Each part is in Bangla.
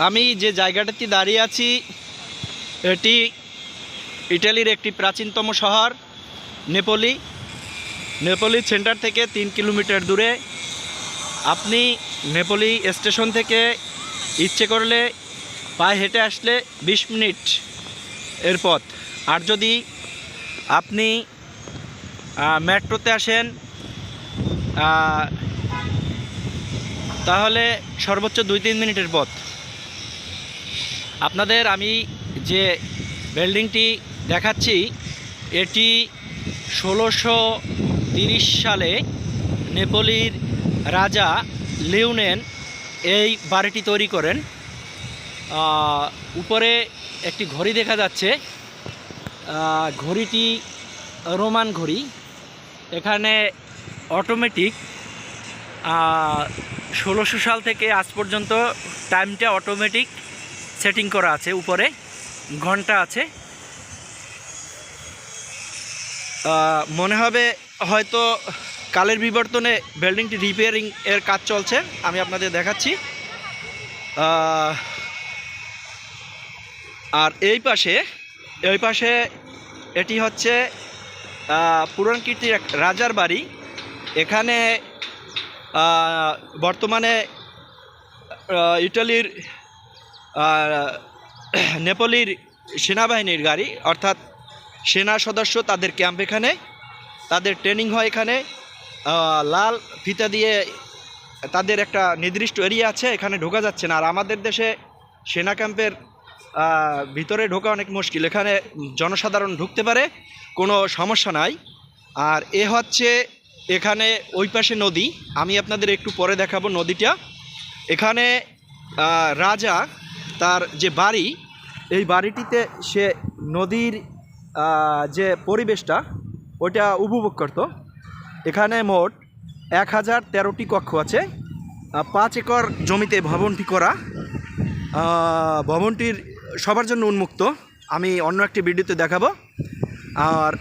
আমি যে জায়গাটাতে দাঁড়িয়ে আছি এটি ইটালির একটি প্রাচীনতম শহর নেপোলি। নেপোলি সেন্টার থেকে 3 কিলোমিটার দূরে। আপনি নেপোলি স্টেশন থেকে ইচ্ছে করলে পায়ে হেঁটে আসলে 20 মিনিট এর পথ। আর যদি আপনি মেট্রোতে আসেন তাহলে সর্বোচ্চ 2-3 মিনিটের পথ। আপনাদের আমি যে বিল্ডিংটি দেখাচ্ছি এটি 1630 সালে নেপোলির রাজা লিওনেন এই বাড়িটি তৈরি করেন। উপরে একটি ঘড়ি দেখা যাচ্ছে, ঘড়িটি রোমান ঘড়ি। এখানে অটোমেটিক 1600 সাল থেকে আজ পর্যন্ত টাইমটা অটোমেটিক সেটিং করা আছে, উপরে ঘন্টা আছে। মনে হবে হয়তো কালের বিবর্তনে বিল্ডিংটি রিপেয়ারিং এর কাজ চলছে। আমি আপনাদের দেখাচ্ছি। আর এই পাশে এটি হচ্ছে পুরান কীর্তির এক রাজার বাড়ি। এখানে বর্তমানে ইটালির নেপোলির সেনাবাহিনীর গাড়ি, অর্থাৎ সেনা সদস্য তাদের ক্যাম্প এখানে, তাদের ট্রেনিং হয় এখানে। লাল ফিতা দিয়ে তাদের একটা নির্দিষ্ট এরিয়া আছে, এখানে ঢোকা যাচ্ছে না। আর আমাদের দেশে সেনা ক্যাম্পের ভিতরে ঢোকা অনেক মুশকিল, এখানে জনসাধারণ ঢুকতে পারে, কোনো সমস্যা নাই। আর হচ্ছে এখানে ওই পাশে নদী, আমি আপনাদের একটু পরে দেখাবো নদীটা। এখানে রাজা তার যে বাড়ি, এই বাড়িটিতে সে নদীর যে পরিবেশটা ওইটা উপভোগ করত। এখানে মোট 1013টি কক্ষ আছে। 5 একর জমিতে ভবনটি করা। ভবনটির সবার জন্য উন্মুক্ত, আমি অন্য একটি ভিডিওতে দেখাবো। আর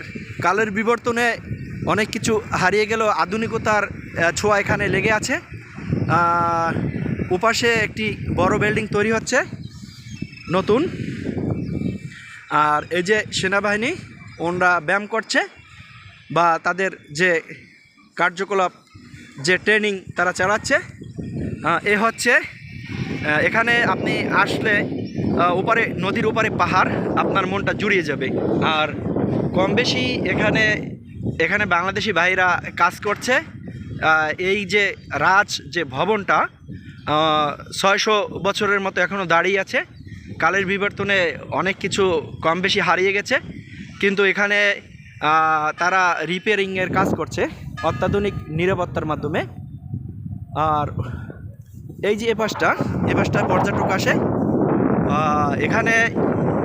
কালের বিবর্তনে অনেক কিছু হারিয়ে গেল, আধুনিকতার ছোঁয়া এখানে লেগে আছে। ওপাশে একটি বড় বিল্ডিং তৈরি হচ্ছে নতুন। আর এই যে সেনাবাহিনী, ওনারা ব্যায়াম করছে বা তাদের যে কার্যকলাপ, যে ট্রেনিং তারা চালাচ্ছে। এ হচ্ছে এখানে আপনি আসলে ওপারে নদীর ওপারে পাহাড়, আপনার মনটা জুড়িয়ে যাবে। আর কম বেশি এখানে বাংলাদেশি ভাইরা কাজ করছে। এই যে যে ভবনটা 600 বছরের মতো এখনও দাঁড়িয়ে আছে। কালের বিবর্তনে অনেক কিছু কম বেশি হারিয়ে গেছে, কিন্তু এখানে তারা রিপেয়ারিংয়ের কাজ করছে অত্যাধুনিক নিরাপত্তার মাধ্যমে। আর এই যে এ পাশটায় পর্যটক আসে। এখানে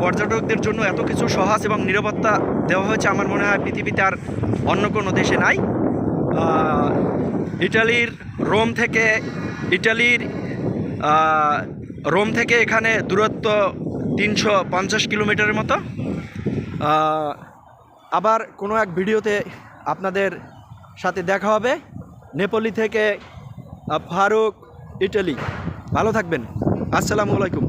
পর্যটকদের জন্য এত কিছু সহজ এবং নিরাপত্তা দেওয়া হয়েছে, আমার মনে হয় পৃথিবীতে আর অন্য কোনো দেশে নাই। ইটালির রোম থেকে এখানে দূরত্ব 350 কিলোমিটারের মতো। আবার কোনো এক ভিডিওতে আপনাদের সাথে দেখা হবে। নেপোলি থেকে ফারুক, ইটালি। ভালো থাকবেন। আসসালামু আলাইকুম।